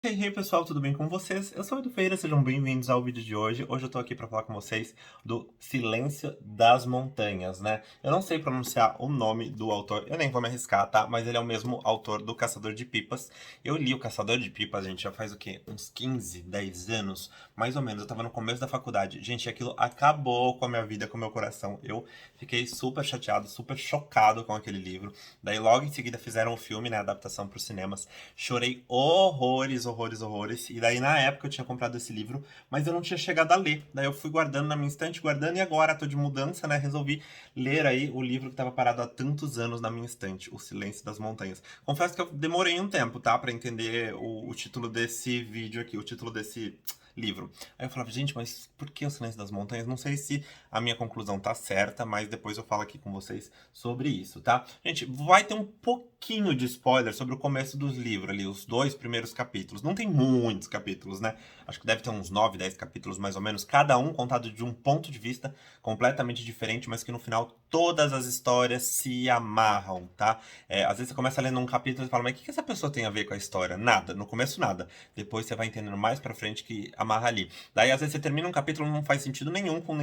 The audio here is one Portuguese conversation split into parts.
E aí, pessoal, tudo bem com vocês? Eu sou o Edu Feira, sejam bem-vindos ao vídeo de hoje. Hoje eu tô aqui para falar com vocês do Silêncio das Montanhas, né? Eu não sei pronunciar o nome do autor, eu nem vou me arriscar, tá? Mas ele é o mesmo autor do Caçador de Pipas. Eu li o Caçador de Pipas, gente, já faz o quê? Uns 15, 10 anos, mais ou menos. Eu tava no começo da faculdade. Gente, aquilo acabou com a minha vida, com o meu coração. Eu fiquei super chateado, super chocado com aquele livro. Daí logo em seguida fizeram o filme, né? A adaptação para os cinemas. Chorei horrores, horrores, horrores. E daí, na época, eu tinha comprado esse livro, mas eu não tinha chegado a ler. Daí eu fui guardando na minha estante, guardando, e agora tô de mudança, né? Resolvi ler aí o livro que estava parado há tantos anos na minha estante, O Silêncio das Montanhas. Confesso que eu demorei um tempo, tá? Pra entender o título desse vídeo aqui, o título desse livro. Aí eu falava, gente, mas por que O Silêncio das Montanhas? Não sei se a minha conclusão tá certa, mas depois eu falo aqui com vocês sobre isso, tá? Gente, vai ter um pouquinho de spoiler sobre o começo dos livros ali, os 2 primeiros capítulos. Não tem muitos capítulos, né? Acho que deve ter uns 9, 10 capítulos mais ou menos, cada um contado de um ponto de vista completamente diferente, mas que no final todas as histórias se amarram, tá? Às vezes você começa lendo um capítulo e fala, mas o que essa pessoa tem a ver com a história? Nada, no começo nada. Depois você vai entendendo mais pra frente que amarra ali. Daí às vezes você termina um capítulo e não faz sentido nenhum com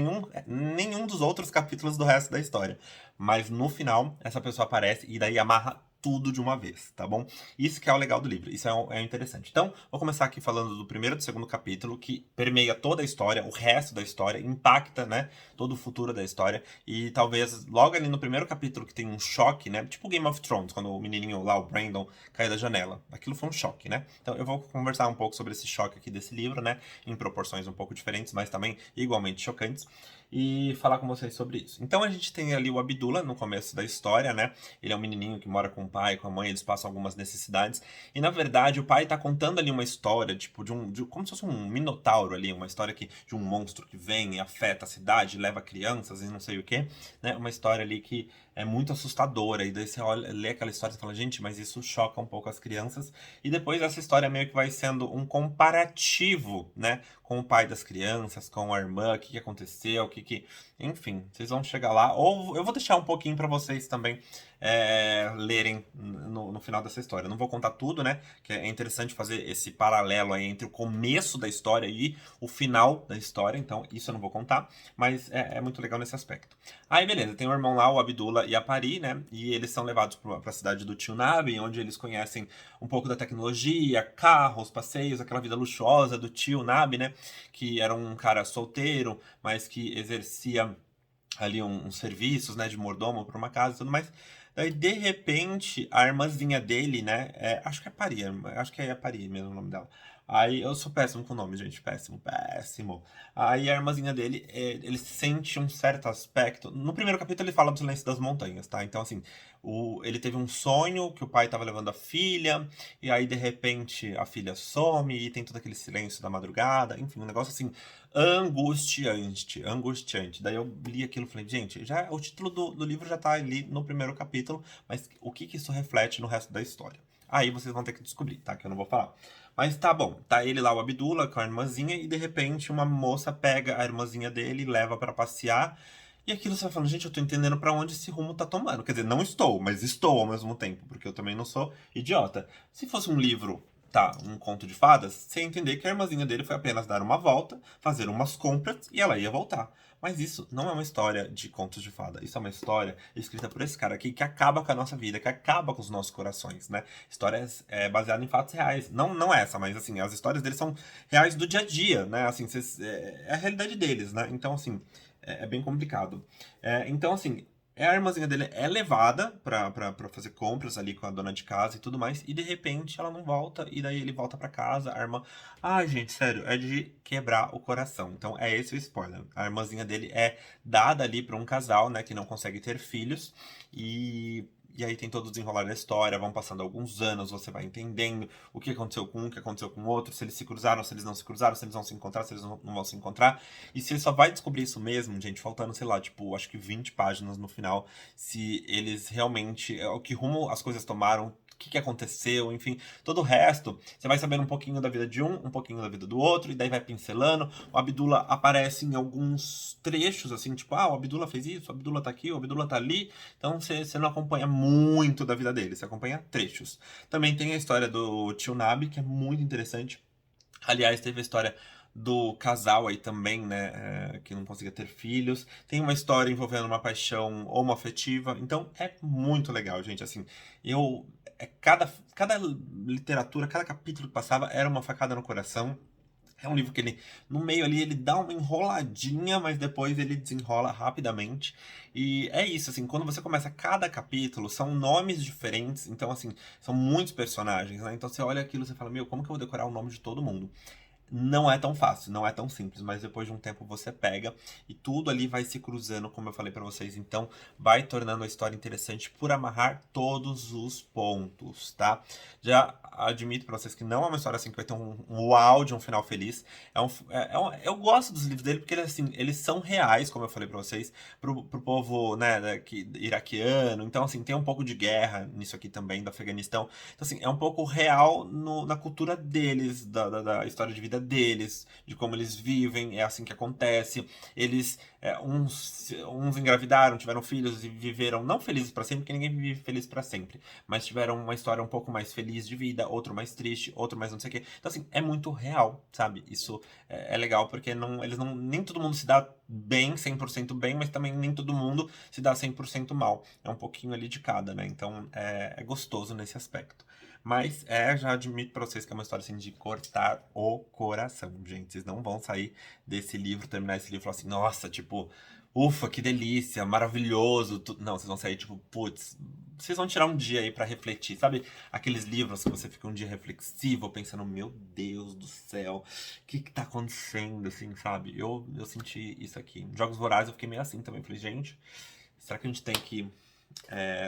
nenhum dos outros capítulos do resto da história. Mas no final, essa pessoa aparece e daí amarra tudo de uma vez, tá bom? Isso que é o legal do livro, isso é interessante. Então, vou começar aqui falando do primeiro e do segundo capítulo, que permeia toda a história, o resto da história, impacta, né, todo o futuro da história. E talvez logo ali no primeiro capítulo que tem um choque, né, tipo Game of Thrones, quando o menininho lá, o Brandon, cai da janela. Aquilo foi um choque, né? Então eu vou conversar um pouco sobre esse choque aqui desse livro, né, em proporções um pouco diferentes, mas também igualmente chocantes, e falar com vocês sobre isso. Então a gente tem ali o Abdullah no começo da história, né? Ele é um menininho que mora com o pai, com a mãe, eles passam algumas necessidades. E na verdade o pai tá contando ali uma história, tipo, como se fosse um minotauro ali, uma história de um monstro que vem e afeta a cidade, leva crianças e não sei o quê, né? Uma história ali que é muito assustadora. E daí você olha, lê aquela história e fala, gente, mas isso choca um pouco as crianças. E depois essa história meio que vai sendo um comparativo, né? Com o pai das crianças, com a irmã, o que aconteceu, Enfim, vocês vão chegar lá. Ou eu vou deixar um pouquinho pra vocês também lerem no final dessa história. Eu não vou contar tudo, né? Que é interessante fazer esse paralelo aí entre o começo da história e o final da história. Então, isso eu não vou contar. Mas é muito legal nesse aspecto. Aí, beleza. Tem o irmão lá, o Abdullah e a Pari, né? E eles são levados pra cidade do tio Nabi, onde eles conhecem um pouco da tecnologia, carros, passeios, aquela vida luxuosa do tio Nabi, né? Que era um cara solteiro, mas que exercia ali uns serviços, né, de mordomo para uma casa e tudo mais. Daí, de repente, a irmãzinha dele, né, acho que é Pari, acho que é Pari mesmo o nome dela. Aí, eu sou péssimo com o nome, gente, péssimo, péssimo. Aí a irmãzinha dele, ele sente um certo aspecto. No primeiro capítulo ele fala do silêncio das montanhas, tá? Então, assim, ele teve um sonho que o pai estava levando a filha, e aí, de repente, a filha some e tem todo aquele silêncio da madrugada, enfim, um negócio assim, angustiante, angustiante. Daí eu li aquilo e falei, gente, já, o título do livro já tá ali no primeiro capítulo, mas o que isso reflete no resto da história? Aí vocês vão ter que descobrir, tá? Que eu não vou falar. Mas tá bom, tá ele lá, o Abdullah, com a irmãzinha, e de repente uma moça pega a irmãzinha dele e leva pra passear. E aquilo você vai falando, gente, eu tô entendendo pra onde esse rumo tá tomando. Quer dizer, não estou, mas estou ao mesmo tempo, porque eu também não sou idiota. Se fosse um livro, tá, um conto de fadas, você ia entender que a irmãzinha dele foi apenas dar uma volta, fazer umas compras e ela ia voltar. Mas isso não é uma história de contos de fada. Isso é uma história escrita por esse cara aqui que acaba com a nossa vida, que acaba com os nossos corações, né? Histórias baseadas em fatos reais. Não essa, mas assim, as histórias deles são reais do dia a dia, né? Assim, é a realidade deles, né? Então, assim, é bem complicado. Então, assim, a irmãzinha dele é levada pra fazer compras ali com a dona de casa e tudo mais, e de repente ela não volta, e daí ele volta pra casa, a irmã. Ai, gente, sério, é de quebrar o coração. Então é esse o spoiler. A irmãzinha dele é dada ali pra um casal, né, que não consegue ter filhos, e. E aí tem todo o desenrolar da história, vão passando alguns anos, você vai entendendo o que aconteceu com um, o que aconteceu com o outro, se eles se cruzaram, se eles não se cruzaram, se eles vão se encontrar, se eles não vão se encontrar. E você só vai descobrir isso mesmo, gente, faltando, sei lá, tipo, acho que 20 páginas no final, se eles realmente, o que rumo as coisas tomaram, que aconteceu, enfim, todo o resto, você vai sabendo um pouquinho da vida de um pouquinho da vida do outro, e daí vai pincelando. O Abdullah aparece em alguns trechos, assim, tipo, o Abdullah fez isso, o Abdullah tá aqui, o Abdullah tá ali, então você não acompanha muito da vida dele, você acompanha trechos. Também tem a história do tio Nabi, que é muito interessante. Aliás, teve a história do casal aí também, né, que não conseguia ter filhos. Tem uma história envolvendo uma paixão homoafetiva. Então, é muito legal, gente. Assim, eu... cada literatura, cada capítulo que passava era uma facada no coração. É um livro que ele, no meio ali, ele dá uma enroladinha, mas depois ele desenrola rapidamente. E é isso, assim, quando você começa cada capítulo, são nomes diferentes, então, assim, são muitos personagens, né? Então você olha aquilo e você fala, meu, como que eu vou decorar o nome de todo mundo? Não é tão fácil, não é tão simples, mas depois de um tempo você pega e tudo ali vai se cruzando, como eu falei pra vocês. Então, vai tornando a história interessante por amarrar todos os pontos, tá? Já admito pra vocês que não é uma história assim que vai ter um uau de um final feliz. Eu gosto dos livros dele porque assim, eles são reais, como eu falei pra vocês, pro povo, né, iraquiano. Então, assim, tem um pouco de guerra nisso aqui também, do Afeganistão. Então, assim, é um pouco real na cultura deles, da história de vida deles, de como eles vivem, é assim que acontece. Eles, uns engravidaram, tiveram filhos e viveram, não felizes para sempre, porque ninguém vive feliz para sempre, mas tiveram uma história um pouco mais feliz de vida, outro mais triste, outro mais não sei o quê. Então, assim, é muito real, sabe? Isso é legal, porque nem todo mundo se dá bem, 100% bem, mas também nem todo mundo se dá 100% mal. É um pouquinho ali de cada, né? Então, é gostoso nesse aspecto. Mas já admito pra vocês que é uma história assim de cortar o coração, gente. Vocês não vão sair desse livro, terminar esse livro e falar assim, nossa, tipo, ufa, que delícia, maravilhoso. Não, vocês vão sair tipo, putz, vocês vão tirar um dia aí pra refletir. Sabe aqueles livros que você fica um dia reflexivo, pensando, meu Deus do céu, o que tá acontecendo, assim, sabe? Eu senti isso aqui. Em Jogos Vorazes eu fiquei meio assim também. Falei, gente, será que a gente tem que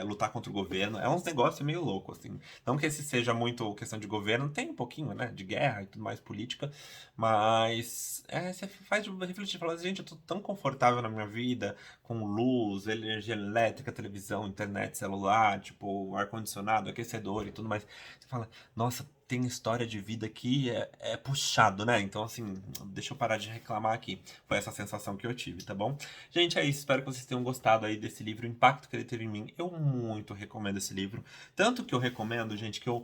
lutar contra o governo? É uns negócios meio louco, assim. Não que esse seja muito questão de governo, tem um pouquinho, né, de guerra e tudo mais, política, mas você faz refletir, fala, gente, eu tô tão confortável na minha vida, com luz, energia elétrica, televisão, internet, celular, tipo, ar-condicionado, aquecedor e tudo mais. Você fala, nossa, tem história de vida que é puxado, né? Então, assim, deixa eu parar de reclamar aqui. Foi essa sensação que eu tive, tá bom? Gente, é isso. Espero que vocês tenham gostado aí desse livro, o impacto que ele teve em mim. Eu muito recomendo esse livro. Tanto que eu recomendo, gente, que eu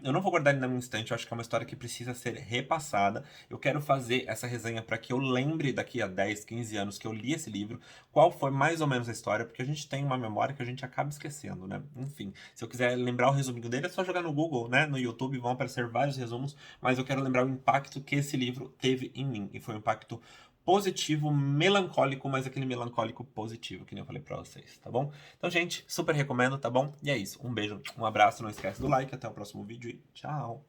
não vou guardar ele na minha estante. Eu acho que é uma história que precisa ser repassada. Eu quero fazer essa resenha para que eu lembre daqui a 10, 15 anos que eu li esse livro, qual foi mais ou menos a história, porque a gente tem uma memória que a gente acaba esquecendo, né? Enfim, se eu quiser lembrar o resuminho dele, é só jogar no Google, né? No YouTube vão aparecer vários resumos, mas eu quero lembrar o impacto que esse livro teve em mim. E foi um impacto positivo, melancólico, mas aquele melancólico positivo, que nem eu falei pra vocês, tá bom? Então, gente, super recomendo, tá bom? E é isso. Um beijo, um abraço, não esquece do like, até o próximo vídeo e tchau!